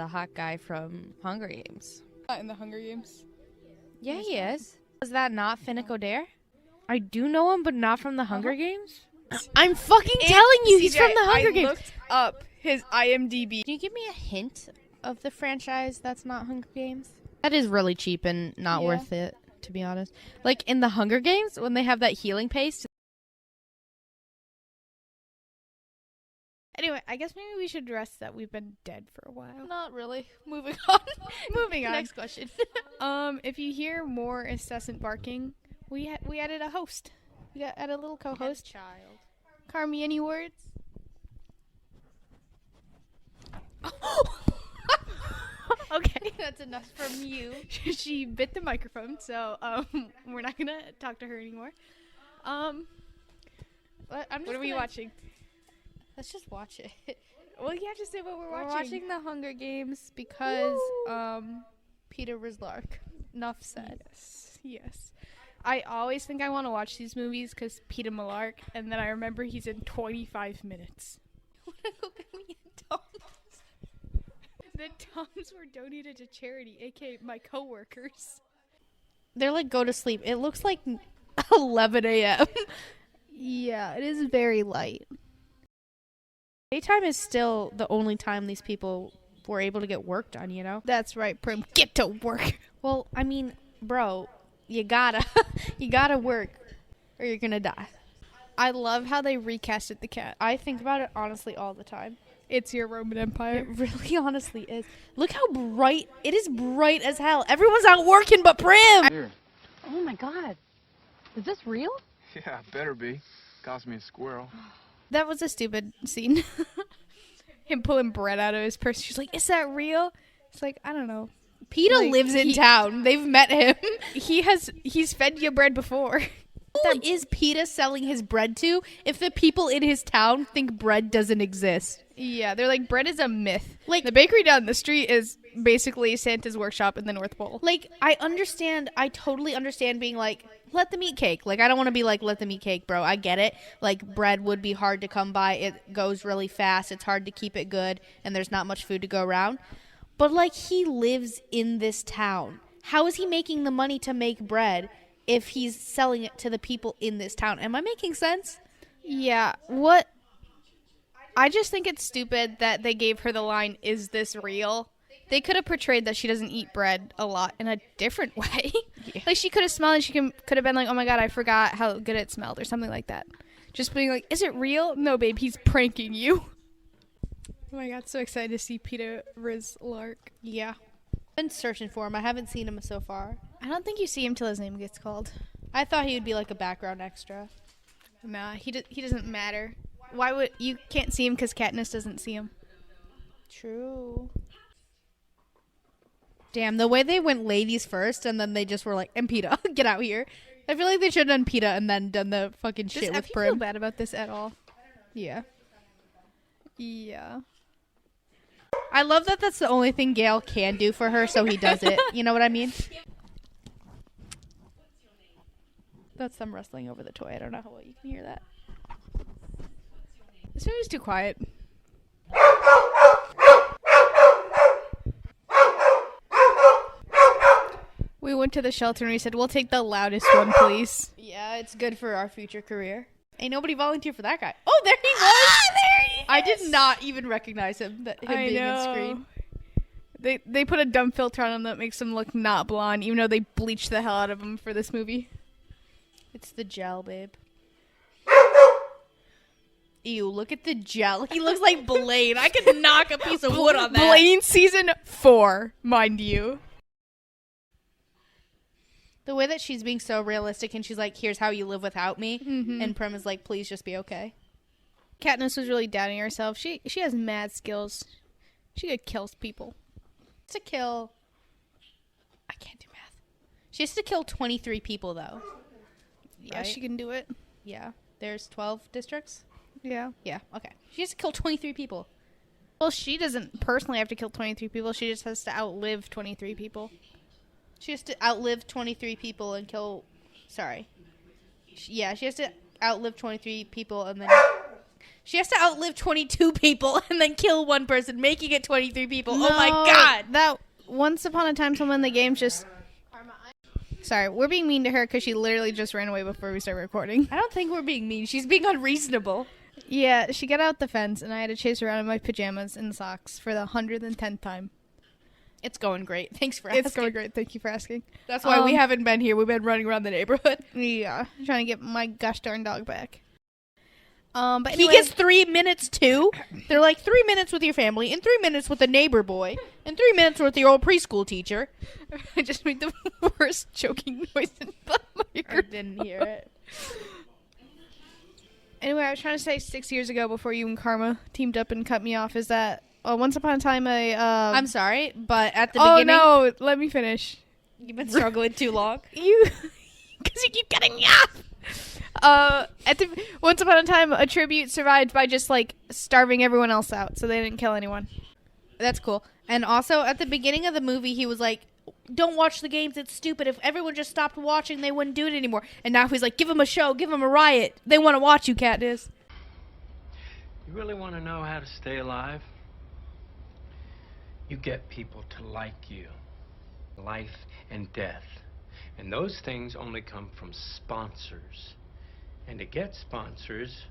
the hot guy from Hunger Games. Not in the Hunger Games. Yeah, he is. Is that not Finnick Odair? I do know him, but not from the Hunger Games. I'm fucking telling you, he's from the Hunger Games. I looked up his IMDb. Can you give me a hint of the franchise that's not Hunger Games? That is really cheap and not worth it, to be honest. Like in the Hunger Games, when they have that healing paste. Anyway, I guess maybe we should address that we've been dead for a while. Not really. Moving on. Moving on. Next question. If you hear more incessant barking, we added a host. We added a little co-host. Child. Karma, any words? Okay, that's enough from you. She bit the microphone, so we're not gonna talk to her anymore. What are we watching? Let's just watch it. Well, you have to say what we're watching. We're watching the Hunger Games because Peeta Mellark. Enough said. Yes. I always think I want to watch these movies because Peeta Mellark, and then I remember he's in 25 minutes. I want to go get me a Tums. The Tums were donated to charity, aka my coworkers. They're like, go to sleep. It looks like 11 a.m. Yeah, it is very light. Daytime is still the only time these people were able to get work done, you know? That's right, Prim. Get to work. Well, I mean, bro, you gotta work or you're gonna die. I love how they recasted the cat. I think about it honestly all the time. It's your Roman Empire. It really honestly is. Look how bright. It is bright as hell. Everyone's out working but Prim. Here. Oh my god. Is this real? Yeah, better be. Cost me a squirrel. That was a stupid scene. Him pulling bread out of his purse. She's like, is that real? It's like, I don't know. Peeta lives in town. They've met him. He's fed you bread before. Who is Peeta selling his bread to if the people in his town think bread doesn't exist? Yeah, they're like, bread is a myth. Like, the bakery down the street is basically Santa's workshop in the North Pole. Like, I totally understand being like, let them eat cake. Like, I don't want to be like, let them eat cake, bro. I get it. Like, bread would be hard to come by. It goes really fast. It's hard to keep it good, and there's not much food to go around. But, like, he lives in this town. How is he making the money to make bread if he's selling it to the people in this town? Am I making sense? Yeah. I just think it's stupid that they gave her the line, is this real? They could have portrayed that she doesn't eat bread a lot in a different way. Yeah. Like, she could have smelled and she could have been like, oh my god, I forgot how good it smelled or something like that. Just being like, is it real? No, babe, he's pranking you. Oh my god, so excited to see Peeta Mellark. Yeah. I've been searching for him. I haven't seen him so far. I don't think you see him till his name gets called. I thought he would be like a background extra. Nah, he doesn't matter. Why would you can't see him because Katniss doesn't see him? True. Damn, the way they went ladies first and then they just were like, and Peeta, get out here. I feel like they should have done Peeta and then done the fucking shit with Prim. I feel bad about this at all. Yeah. Yeah. I love that that's the only thing Gale can do for her, so he does it. You know what I mean? That's them wrestling over the toy. I don't know how well you can hear that. This movie's too quiet. We went to the shelter and we said, we'll take the loudest one, please. Yeah, it's good for our future career. Ain't nobody volunteer for that guy. Oh, there he was! There he is! I did not even recognize him, being on screen. They put a dumb filter on him that makes him look not blonde, even though they bleached the hell out of him for this movie. It's the gel, babe. Ew, look at the gel. He looks like Blaine. I could knock a piece of wood on that. Blaine season 4, mind you. The way that she's being so realistic and she's like, here's how you live without me. Mm-hmm. And Prim is like, please just be okay. Katniss was really doubting herself. She has mad skills. She could kill people. I can't do math. She has to kill 23 people, though. Yeah, right? She can do it. Yeah. There's 12 districts? Yeah. Yeah, okay. She has to kill 23 people. Well, she doesn't personally have to kill 23 people. She just has to outlive 23 people. She has to outlive 23 people and kill... Sorry. Yeah, she has to outlive 23 people and then... She has to outlive 22 people and then kill one person, making it 23 people. No, oh my god. That Once Upon a Time someone in the game just... Sorry, we're being mean to her because she literally just ran away before we started recording. I don't think we're being mean. She's being unreasonable. Yeah, she got out the fence and I had to chase her around in my pajamas and socks for the 110th time. It's going great. Thanks for asking. It's going great. Thank you for asking. That's why we haven't been here. We've been running around the neighborhood. Yeah, trying to get my gosh darn dog back. But he anyway, gets 3 minutes too. They're like 3 minutes with your family, and 3 minutes with a neighbor boy, and 3 minutes with your old preschool teacher. I just made the worst choking noise in my I didn't hear it. Anyway, I was trying to say 6 years ago before you and Karma teamed up and cut me off is that once upon a time I'm sorry, but at the beginning... Oh, no, let me finish. You've been struggling too long. Because you keep cutting me off. Once upon a time, a tribute survived by just, like, starving everyone else out, so they didn't kill anyone. That's cool. And also, at the beginning of the movie, he was like, don't watch the games, it's stupid. If everyone just stopped watching, they wouldn't do it anymore. And now he's like, give them a show, give them a riot. They want to watch you, Katniss. You really want to know how to stay alive? You get people to like you. Life and death. And those things only come from sponsors. And to get sponsors,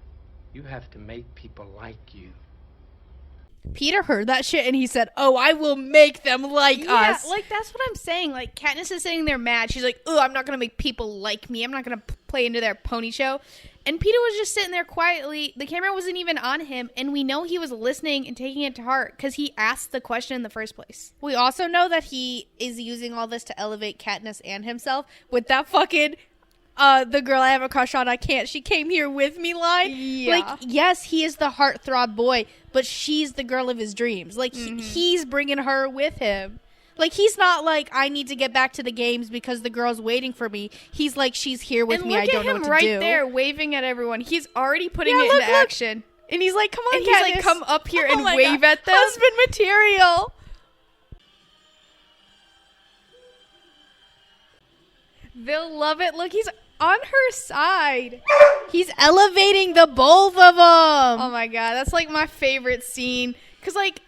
you have to make people like you. Peter heard that shit and he said, oh, I will make them like us. Yeah, like, that's what I'm saying. Like, Katniss is sitting there mad. She's like, oh, I'm not going to make people like me. I'm not going to play into their pony show. And Peter was just sitting there quietly. The camera wasn't even on him. And we know he was listening and taking it to heart because he asked the question in the first place. We also know that he is using all this to elevate Katniss and himself with that fucking... the girl I have a crush on, I can't. She came here with me line. Yeah. Like, yes, he is the heartthrob boy, but she's the girl of his dreams. Like, he's bringing her with him. Like, he's not like, I need to get back to the games because the girl's waiting for me. He's like, she's here with me. I don't know what to do. And look at him right there waving at everyone. He's already putting it into action. And he's like, come on, and Katniss. he's like, come up here and my wave God. at them. Husband material. They'll love it. Look, he's on her side. He's elevating the both of them. Oh my god, that's like my favorite scene. Cause like,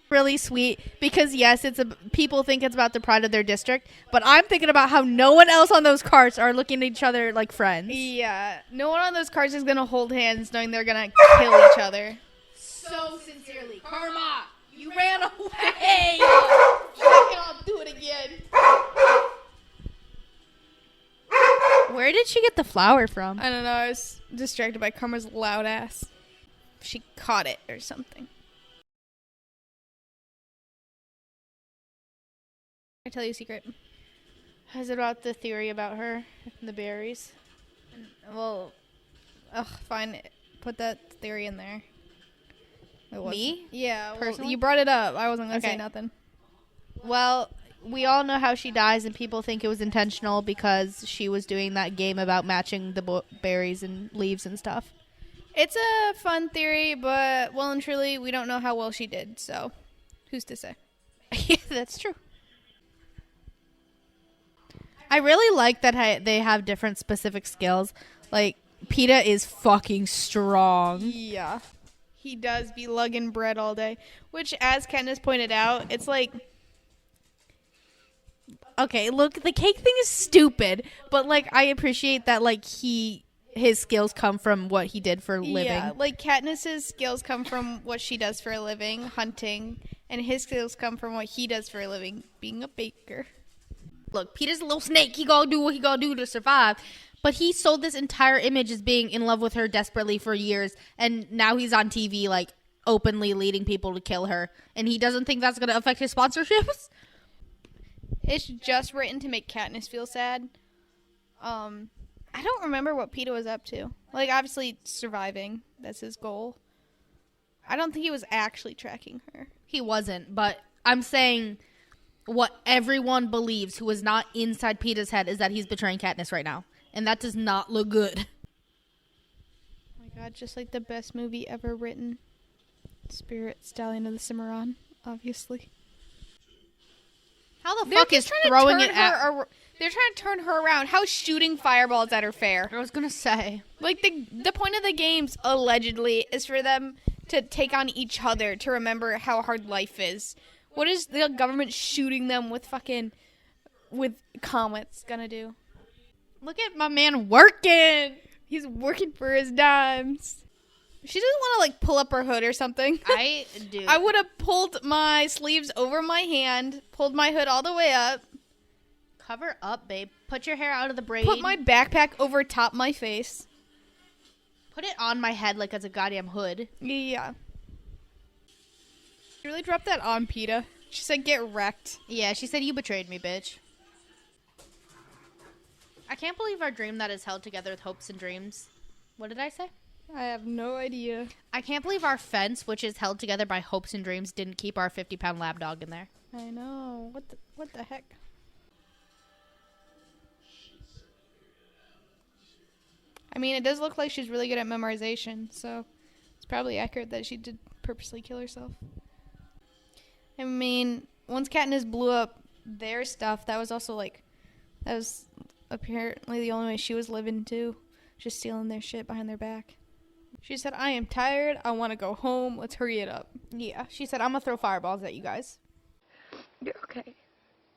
really sweet. Because yes, people think it's about the pride of their district, but I'm thinking about how no one else on those carts are looking at each other like friends. yeah, no one on those cars is gonna hold hands knowing they're gonna kill each other. So sincerely, Karma, you ran away. I'll do it again. Where did she get the flower from? I don't know. I was distracted by Karma's loud ass. She caught it or something. I tell you a secret. Is it about the theory about her and the berries? Well, fine. Put that theory in there. Me? Yeah, well, Personally? you brought it up. I wasn't gonna say Okay. nothing. Well, we all know how she dies, and people think it was intentional because she was doing that game about matching the berries and leaves and stuff. It's a fun theory, but well and truly, we don't know how well she did. So, who's to say? Yeah, that's true. I really like that they have different specific skills. Like, Peeta is fucking strong. Yeah. He does be lugging bread all day. Which, as Katniss pointed out, it's like... Okay, look, the cake thing is stupid, but, like, I appreciate that, like, his skills come from what he did for a living. Yeah, like, Katniss's skills come from what she does for a living, hunting, and his skills come from what he does for a living, being a baker. Look, Peter's a little snake. He gotta do what he gotta do to survive. But he sold this entire image as being in love with her desperately for years, and now he's on TV, like, openly leading people to kill her. And he doesn't think that's gonna affect his sponsorships? It's just written to make Katniss feel sad. I don't remember what Peeta was up to. Like, obviously, surviving. That's his goal. I don't think he was actually tracking her. He wasn't, but I'm saying what everyone believes who is not inside Peeta's head is that he's betraying Katniss right now. And that does not look good. Oh my god, just like the best movie ever written. Spirit, Stallion of the Cimarron, obviously. How the fuck is throwing it at... They're trying to turn her around. How's shooting fireballs at her fair? I was gonna say. Like, the point of the games, allegedly, is for them to take on each other, to remember how hard life is. What is the government shooting them with comets gonna do? Look at my man working. He's working for his dimes. She doesn't want to, like, pull up her hood or something. I do. I would have pulled my sleeves over my hand, pulled my hood all the way up. Cover up, babe. Put your hair out of the braid. Put my backpack over top my face. Put it on my head like it's a goddamn hood. Yeah. You really dropped that on Peeta. She said, get wrecked. Yeah, she said, you betrayed me, bitch. I can't believe our dream that is held together with hopes and dreams. What did I say? I have no idea. I can't believe our fence, which is held together by hopes and dreams, didn't keep our 50-pound lab dog in there. I know. What the heck? I mean, it does look like she's really good at memorization, so it's probably accurate that she did purposely kill herself. I mean, once Katniss blew up their stuff, that was apparently the only way she was living too. Just stealing their shit behind their back. She said, I am tired. I want to go home. Let's hurry it up. Yeah, she said, I'm going to throw fireballs at you guys. You're okay.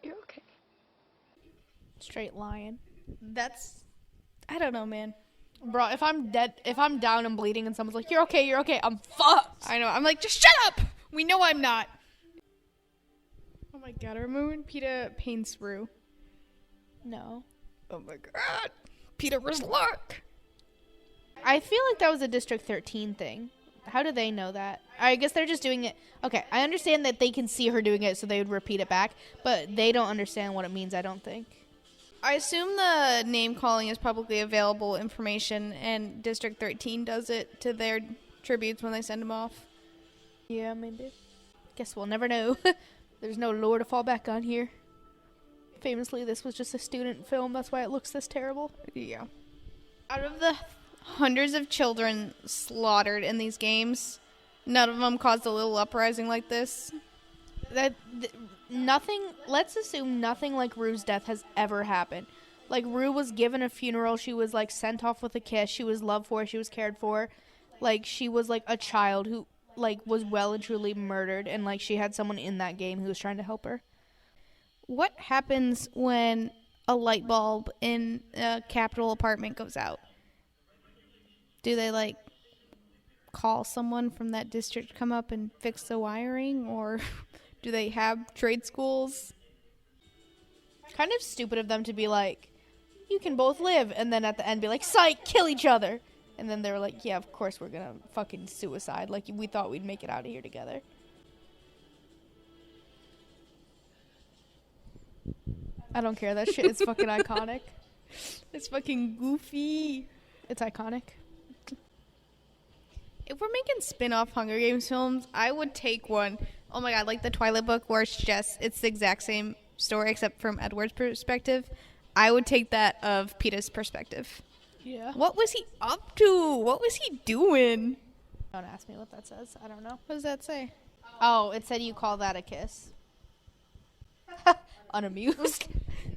You're okay. Straight lying. I don't know, man. Bro, if I'm dead, if I'm down and bleeding and someone's like, you're okay, I'm fucked. I know. I'm like, just shut up. We know I'm not. Oh my god, I remember when Peeta paints Rue. No. Oh my god. Peeta was luck. I feel like that was a District 13 thing. How do they know that? I guess they're just doing it. Okay, I understand that they can see her doing it, so they would repeat it back, but they don't understand what it means, I don't think. I assume the name calling is publicly available information, and District 13 does it to their tributes when they send them off. Yeah, maybe. Guess we'll never know. There's no lore to fall back on here. Famously, this was just a student film. That's why it looks this terrible. Yeah. Out of the hundreds of children slaughtered in these games, none of them caused a little uprising like this. Nothing, let's assume nothing like Rue's death has ever happened. Like, Rue was given a funeral. She was, like, sent off with a kiss. She was loved for. She was cared for. Like, she was, like, a child who, like, was well and truly murdered. And, like, she had someone in that game who was trying to help her. What happens when a light bulb in a Capitol apartment goes out? Do they, like, call someone from that district to come up and fix the wiring? Or do they have trade schools? Kind of stupid of them to be like, you can both live, and then at the end be like, psych, kill each other. And then they were like, yeah, of course we're gonna fucking suicide. Like, we thought we'd make it out of here together. I don't care. That shit is fucking iconic. It's fucking goofy. It's iconic. If we're making spin-off Hunger Games films, I would take one. Oh my god, like the Twilight book where it's the exact same story except from Edward's perspective. I would take that of Peeta's perspective. Yeah. What was he up to? What was he doing? Don't ask me what that says. I don't know. What does that say? Oh, it said you call that a kiss. Unamused.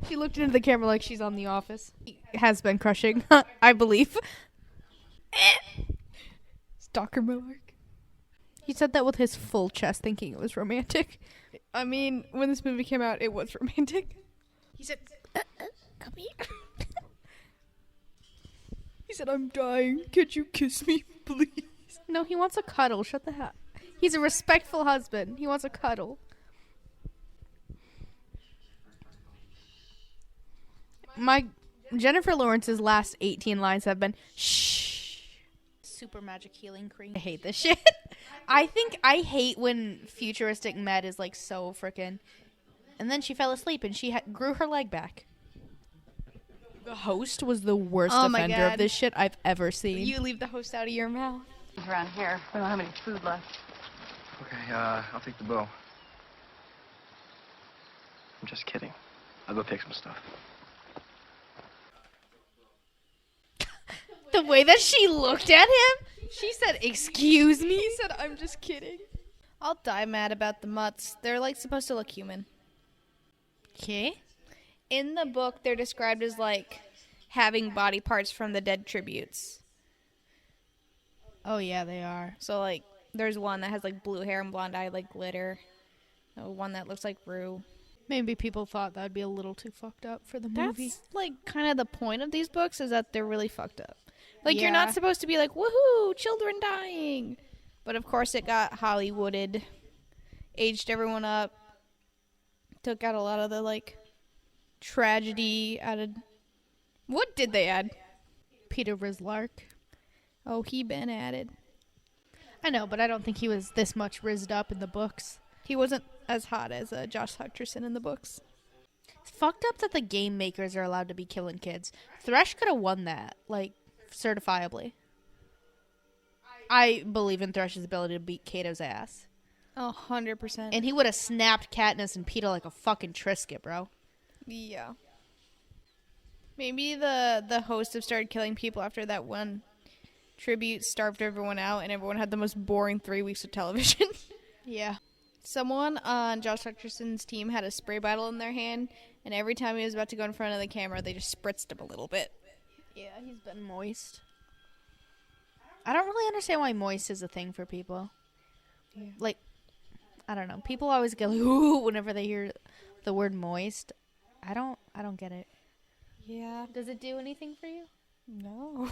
She looked into the camera like she's on The Office. Has been crushing, I believe. Stalker Mellark. He said that with his full chest, thinking it was romantic. I mean, when this movie came out, it was romantic. He said, come here. He said, I'm dying. Could you kiss me, please? No, he wants a cuddle. Shut the hell. He's a respectful husband. He wants a cuddle. My Jennifer Lawrence's last 18 lines have been shh. Super magic healing cream. I hate this shit. I hate when futuristic med is like so frickin'. And then she fell asleep and she grew her leg back. The host was the worst offender of this shit I've ever seen. You leave the host out of your mouth. Around here, we don't have any food left. Okay, I'll take the bill. I'm just kidding. I'll go take some stuff. The way that she looked at him, she said, excuse me? He said, I'm just kidding. I'll die mad about the mutts. They're, like, supposed to look human. Okay. In the book, they're described as, like, having body parts from the dead tributes. Oh, yeah, they are. So, like, there's one that has, like, blue hair and blonde eye, like glitter. One that looks like Rue. Maybe people thought that'd be a little too fucked up for the movie. That's, like, kind of the point of these books is that they're really fucked up. Like, you're Yeah. not supposed to be like, woohoo, children dying. But, of course, it got Hollywooded, aged everyone up, took out a lot of the, like, tragedy, added... What did they add? Peeta Mellark. Oh, he been added. I know, but I don't think he was this much rizzed up in the books. He wasn't as hot as Josh Hutcherson in the books. It's fucked up that the game makers are allowed to be killing kids. Thresh could have won that, like, certifiably. I believe in Thresh's ability to beat Kato's ass. 100%. And he would have snapped Katniss and Peeta like a fucking Trisket, bro. Yeah. Maybe the hosts have started killing people after that one tribute starved everyone out and everyone had the most boring 3 weeks of television. Yeah. Someone on Josh Hutcherson's team had a spray bottle in their hand, and every time he was about to go in front of the camera, they just spritzed him a little bit. Yeah, he's been moist. I don't really understand why moist is a thing for people. Yeah. Like, I don't know. People always get like, ooh, whenever they hear the word moist. I don't get it. Yeah. Does it do anything for you? No.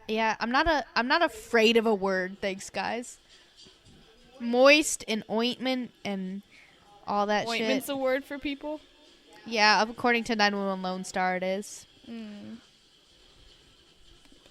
Yeah, I'm not afraid of a word, thanks guys. Moist and ointment and all that Ointment's shit. a word for people? Yeah, according to 911 Lone Star it is.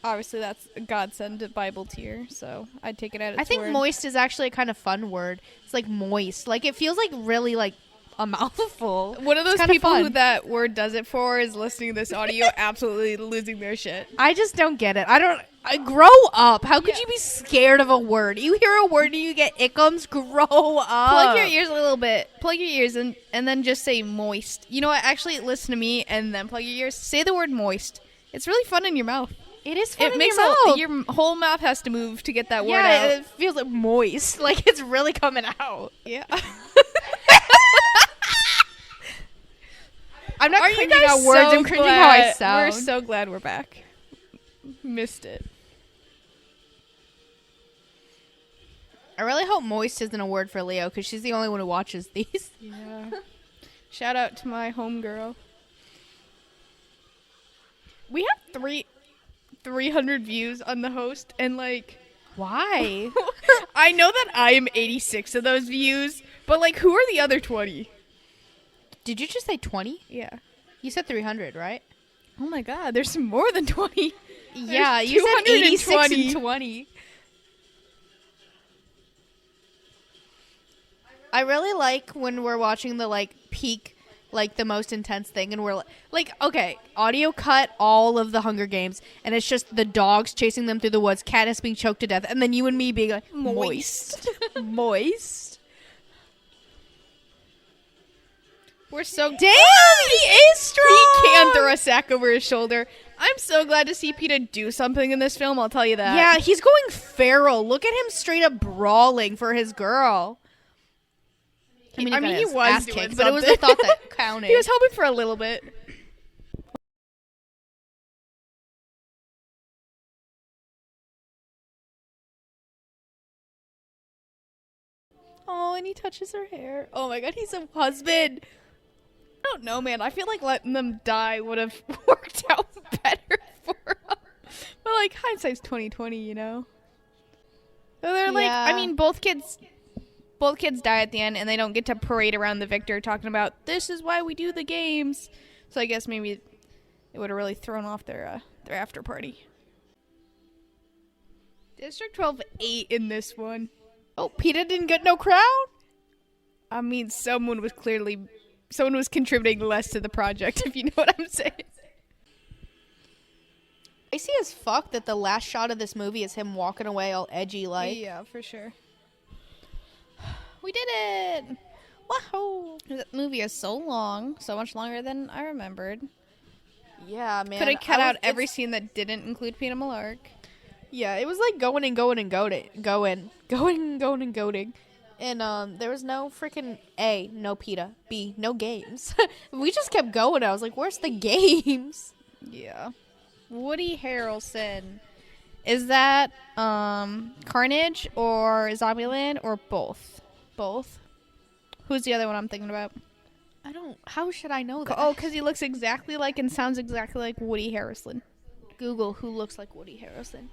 Obviously, that's a godsend Bible tier, so I'd take it at its I think word. moist is actually a kind of fun word. It's like moist. Like it feels like really like a mouthful. One of It's those kinda people fun. who that word does it for is listening to this audio absolutely losing their shit. I just don't get it. I grow up. How could you be scared of a word? You hear a word and you get ickums? Grow up. Plug your ears a little bit. Plug your ears and then just say moist. You know what? Actually, listen to me and then plug your ears. Say the word moist. It's really fun in your mouth. It is fun It in makes your mouth. your whole mouth has to move to get that word Yeah, out. it feels like moist. Like it's really coming out. Yeah. I'm not Are you cringing guys out words. so I'm cringing how I glad- sound. We're so glad we're back. Missed it. I really hope moist isn't a word for Leo because she's the only one who watches these. Yeah. Shout out to my homegirl. We have 300 views on the host, and like, Why? I know that I am 86 of those views, but like, who are the other 20? Did you just say 20? Yeah. You said 300, right? Oh my god, there's more than 20. Yeah, There's you said 86 220. and 20. I really like when we're watching the like peak, like the most intense thing, and we're like, okay, audio cut all of the Hunger Games, and it's just the dogs chasing them through the woods, Katniss being choked to death, and then you and me being like, moist. Moist. We're so Damn, he is strong. He can throw a sack over his shoulder. I'm so glad to see Peeta do something in this film, I'll tell you that. Yeah, he's going feral. Look at him straight up brawling for his girl. I mean, got he his was ass doing kicked, but it was the something. thought that counted. He was helping for a little bit. Oh, and he touches her hair. Oh my god, he's a husband. I don't know, man. I feel like letting them die would have worked out better for them. But like hindsight's 20/20, you know. So they're like, I Yeah. mean, both kids die at the end, and they don't get to parade around the victor talking about this is why we do the games. So I guess maybe it would have really thrown off their after party. District 12 ate in this one. Oh, Peeta didn't get no crown? I mean, someone was contributing less to the project, if you know what I'm saying. I see as fuck that the last shot of this movie is him walking away all edgy like. Yeah, for sure. We did it! Wahoo! That movie is so long, so much longer than I remembered. Yeah, man. Could have cut out every scene that didn't include Peeta Mellark. Yeah, it was like going and going and going. Going and going and going. And there was no freaking A, no Peeta. B, no games. We just kept going. I was like, where's the games? Yeah. Woody Harrelson. Is that Carnage or Zombieland or both? Both. Who's the other one I'm thinking about? I don't. How should I know that? Oh, because he looks exactly like and sounds exactly like Woody Harrelson. Google who looks like Woody Harrelson.